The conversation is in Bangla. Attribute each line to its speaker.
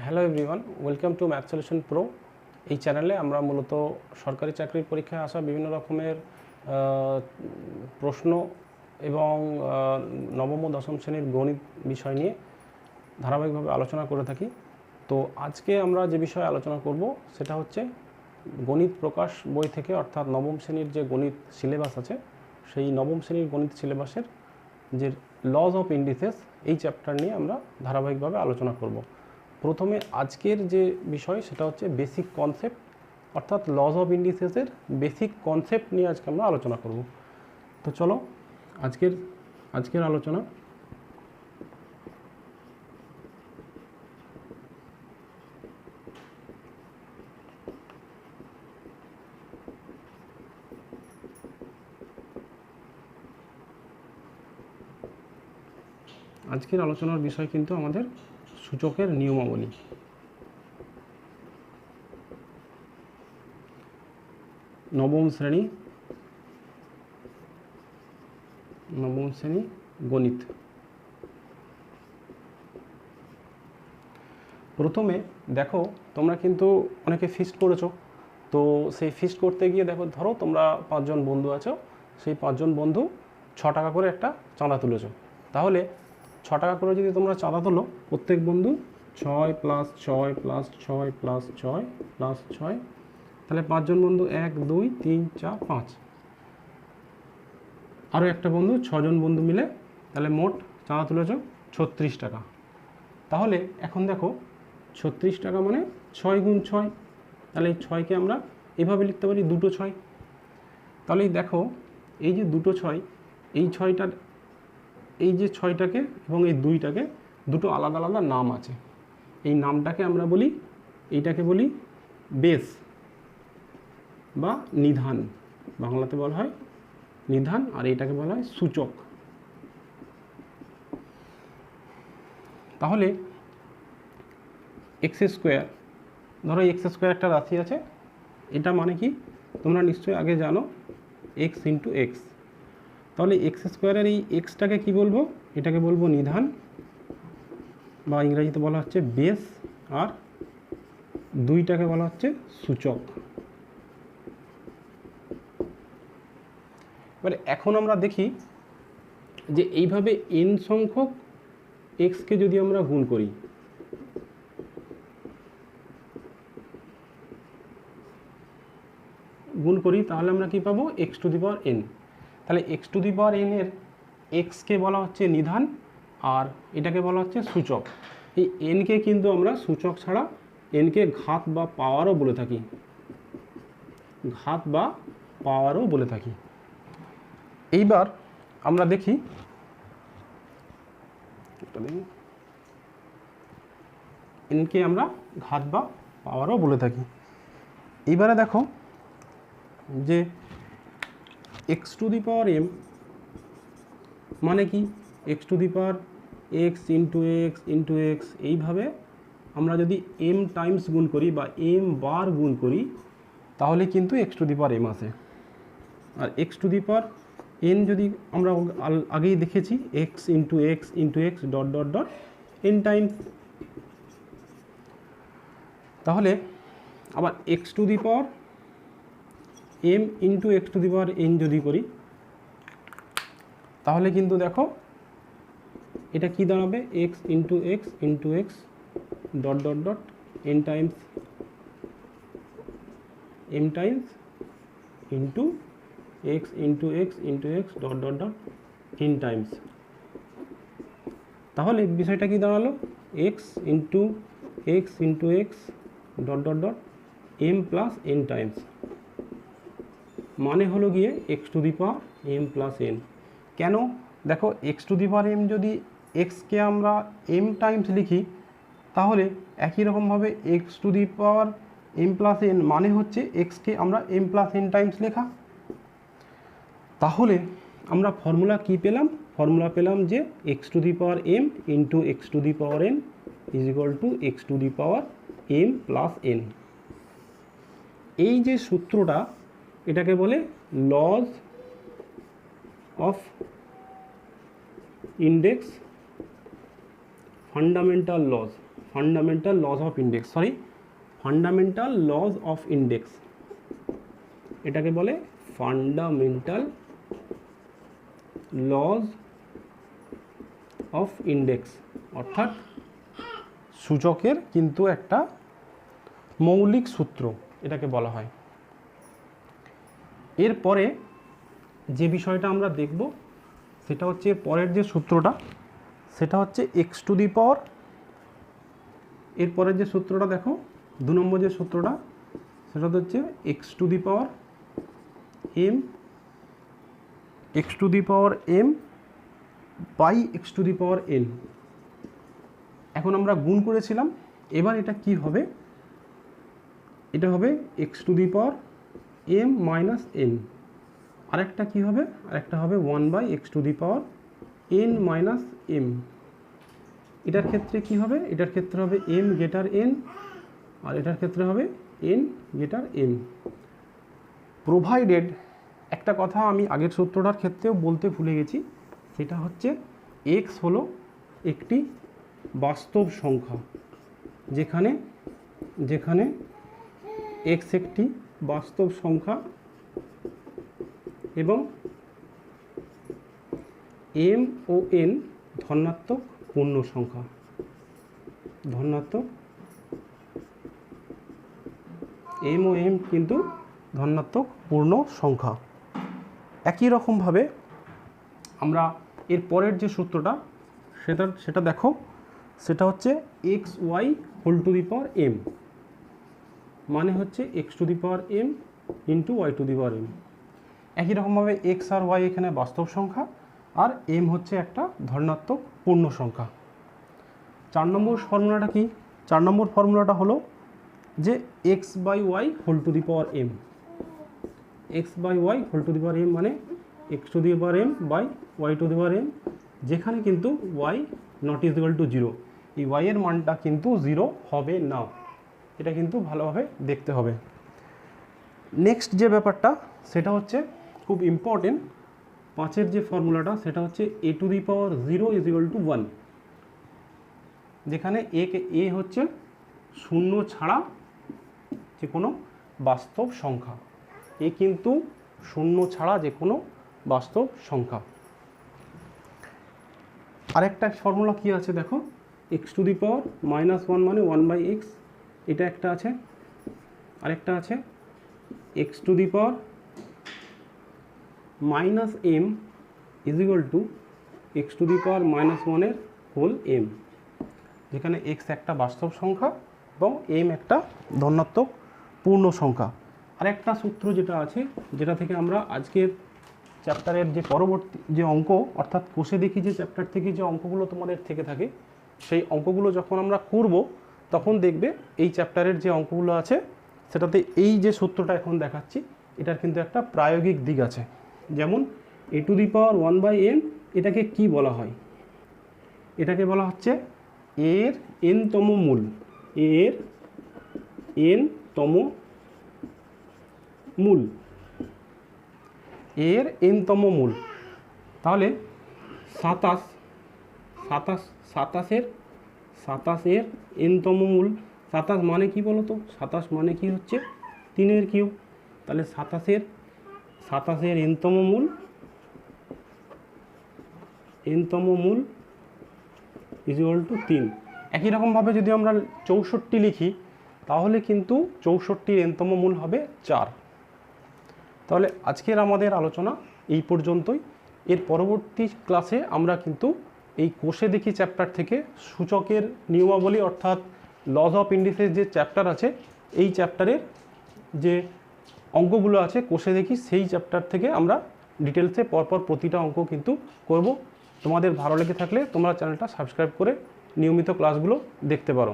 Speaker 1: Hello everyone, welcome to math solution pro. এই চ্যানেলে আমরা মূলত সরকারি চাকরির পরীক্ষায় আসা বিভিন্ন রকমের প্রশ্ন এবং নবম ও দশম শ্রেণীর গণিত বিষয় নিয়ে ধারাবাহিকভাবে আলোচনা করে থাকি। তো আজকে আমরা যে বিষয়ে আলোচনা করব সেটা হচ্ছে গণিত প্রকাশ বই থেকে, অর্থাৎ নবম শ্রেণীর যে গণিত সিলেবাস আছে সেই নবম শ্রেণীর গণিত সিলেবাসের যে লজ অফ ইন্ডিসেস এই চ্যাপ্টার নিয়ে আমরা ধারাবাহিকভাবে আলোচনা করব। প্রথমে আজকের যে বিষয় সেটা হচ্ছে বেসিক কনসেপ্ট, অর্থাৎ লজ অফ ইন্ডিসেসের বেসিক কনসেপ্ট নিয়ে আজকে আমরা আলোচনা করব। তো চলো আজকের আলোচনা। আজকের আলোচনার বিষয় কিন্তু আমাদের সূচকের নিয়মাবলী। নবম শ্রেণী গণিত। প্রথমে দেখো, তোমরা কিন্তু অনেকে ফিস্ট করেছো। তো সেই ফিস্ট করতে গিয়ে দেখো, ধরো তোমরা 5 জন বন্ধু আছো, সেই 5 জন বন্ধু 6 টাকা করে একটা চাঁদা তুলেছো। তাহলে 6 টাকা করে যদি তোমরা চাঁদা তোলো, প্রত্যেক বন্ধু 6 + 6 + 6 + 6 + 6, তাহলে 5 জন বন্ধু 1 2 3 4 5, আরও একটা বন্ধু 6 জন বন্ধু মিলে, তাহলে মোট চাঁদা তুলেছো 36 টাকা। তাহলে এখন দেখো 36 টাকা মানে 6 × 6, তাহলে এই 6কে আমরা এভাবে লিখতে পারি 2টো 6। তাহলে দেখো, এই যে 2টো 6, এই 6টার, এই যে 6টাকে এবং এই 2টাকে দুটো আলাদা আলাদা নাম আছে। এই নামটাকে আমরা বলি, এইটাকে বলি বেস বা নিধান, বাংলাতে বলা হয় নিধান, আর এইটাকে বলা হয় সূচক। তাহলে এক্স স্কোয়ার, ধরো এক্স স্কোয়ার একটা রাশি আছে, এটা মানে কি তোমরা নিশ্চয়ই আগে জানো, এক্স ইন্টু এক্স। তাহলে এক্স স্কোয়ারের এই এক্সটাকে কি বলবো? এটাকে বলবো নিধান বা ইংরেজিতে বলা হচ্ছে বেস, আর 2টাকে বলা হচ্ছে সূচক। এবারে এখন আমরা দেখি যে এইভাবে n সংখ্যক এক্সকে যদি আমরা গুণ করি, তাহলে আমরা কি পাবো? x⁴n। তাহলে x⁴n এর এক্সকে বলা হচ্ছে নিধান, আর এটাকে বলা হচ্ছে সূচক। এই এনকে কিন্তু আমরা সূচক ছাড়া এনকে ঘাত বা পাওয়ারও বলে থাকি। এইবার আমরা দেখি, এনকে আমরা ঘাত বা পাওয়ারও বলে থাকি। এইবারে দেখো যে x⁴m মানে কি? x⁴x * x এইভাবে আমরা যদি m টাইমস গুণ করি বা m বার গুণ করি, তাহলে কিন্তু x⁴m আসে। আর x⁴n যদি আমরা আগেই দেখেছি, x * x * x ... n Times. তাহলে আবার x⁴m * x⁴n যদি করি, তাহলে কিন্তু দেখো এটা কি দাঁড়াবে? x * x * x ... n Times m Times into x * x * x ... n Times. তাহলে বিষয়টা কি দাঁড়ালো? x * x * x ... m + n Times, মানে হলো গিয়ে x⁴m + n। কেন? দেখো, x⁴m যদি xকে আমরা m টাইমস লিখি, তাহলে একই রকমভাবে x⁴m + n মানে হচ্ছে xকে আমরা m + n টাইমস লেখা। তাহলে আমরা ফর্মুলা কি পেলাম? ফর্মুলা পেলাম যে x⁴m * x⁴n = x⁴m + n। এই যে সূত্রটা, এটাকে বলে laws of index, fundamental laws fundamental laws of index, fundamental laws of index, এটাকে বলে ফান্ডামেন্টাল লজ অফ ইন্ডেক্স, অর্থাৎ সূচকের কিন্তু একটা মৌলিক সূত্র এটাকে বলা হয়। এরপরে যে বিষয়টা আমরা দেখব সেটা হচ্ছে পরের যে সূত্রটা, সেটা হচ্ছে এক্স টু দি পাওয়ার, এরপরের যে সূত্রটা দেখো 2 নম্বর যে সূত্রটা, সেটা হচ্ছে x to the power m, x to the power m by x to the power n. এখন আমরা গুণ করেছিলাম, এবার এটা কি হবে, এটা হবে x to the power m minus n, আরেকটা কি হবে, আরেকটা হবে 1 by x to the power n minus m. এটার ক্ষেত্রে কি হবে, এটার ক্ষেত্রে হবে এম গ্রেটার এন, আর এটার ক্ষেত্রে হবে এন গ্রেটার এম, প্রোভাইডেড, একটা কথা আমি আগের সূত্রটার ক্ষেত্রেও বলতে ভুলে গেছি, সেটা হচ্ছে এক্স হলো একটি বাস্তব সংখ্যা, যেখানে যেখানে এক্স একটি বাস্তব সংখ্যা এবং এম ও এন ধনাত্মক পূর্ণ সংখ্যা, ধনাত্মক এম ও এম কিন্তু ধনাত্মক পূর্ণ সংখ্যা। একই রকমভাবে আমরা এর পরের যে সূত্রটা সেটা দেখো, সেটা হচ্ছে x y whole to the power m, মানে হচ্ছে x to the power m into y to the power m. একই রকমভাবে এক্স আর ওয়াই এখানে বাস্তব সংখ্যা, আর এম হচ্ছে একটা ধনাত্মক পূর্ণ সংখ্যা। 4 নম্বর ফর্মুলাটা কি, 4 নম্বর ফর্মুলাটা হলো যে x by y whole to the power m, x by y whole to the power m মানে x to the power m by y to the power m, যেখানে কিন্তু y not is equal to 0, এই ওয়াই এর মানটা কিন্তু 0 হবে না, এটা কিন্তু ভালোভাবে দেখতে হবে। নেক্সট যে ব্যাপারটা সেটা হচ্ছে খুব ইম্পর্টেন্ট, 5-এর যে ফর্মুলাটা সেটা হচ্ছে a to the power 0 is equal to 1, যেখানে এ হচ্ছে শূন্য ছাড়া যে কোনো বাস্তব সংখ্যা, এ কিন্তু শূন্য ছাড়া যে কোনো বাস্তব সংখ্যা। আরেকটা ফর্মুলা কি আছে দেখো, এক্স টু দি পাওয়ার -1 মানে 1 বাই এক্স, এটা একটা আছে, আরেকটা আছে x to the power minus m is equal to x to the power -1 এর হোল এম, যেখানে এক্স একটা বাস্তব সংখ্যা এবং এম একটা ধনাত্মক পূর্ণ সংখ্যা। আরেকটা সূত্র যেটা আছে, যেটা থেকে আমরা আজকের চ্যাপ্টারের যে পরবর্তী যে অঙ্ক, অর্থাৎ কোষে দেখি যে চ্যাপ্টার থেকে যে অঙ্কগুলো তোমাদের থেকে থাকে, সেই অঙ্কগুলো যখন আমরা করব তখন দেখবে এই চ্যাপ্টারের যে অঙ্কগুলো আছে সেটাতে এই যে সূত্রটা এখন দেখাচ্ছি এটার কিন্তু একটা প্রায়োগিক দিক আছে। যেমন a to the power 1 by m, এটাকে কি বলা হয়, এটাকে বলা হচ্ছে এর এনতম মূল, এর এনতম মূল, এর এনতম মূল। তাহলে 27-এর এনতম মূল, 27 মানে কি বলো তো, 27 মানে কি হচ্ছে 3-এর কিউব, তাহলে 27-এর এনতম মূল ইজ ইকুয়াল টু 3। একই রকমভাবে যদি আমরা 64 লিখি তাহলে কিন্তু 64-এর এনতম মূল হবে 4। তাহলে আজকের আমাদের আলোচনা এই পর্যন্তই। এর পরবর্তী ক্লাসে আমরা কিন্তু এই কোষে দেখি চ্যাপ্টার থেকে সূচকের নিয়মাবলী অর্থাৎ লজ অফ ইন্ডিসেস যে চ্যাপ্টার আছে, এই চ্যাপ্টারের যে অঙ্কগুলো আছে কোষে দেখি, সেই চ্যাপ্টার থেকে আমরা ডিটেলসে পরপর প্রতিটা অঙ্ক কিন্তু করব। তোমাদের ভালো লেগে থাকলে তোমরা চ্যানেলটা সাবস্ক্রাইব করে নিয়মিত ক্লাসগুলো দেখতে পারো।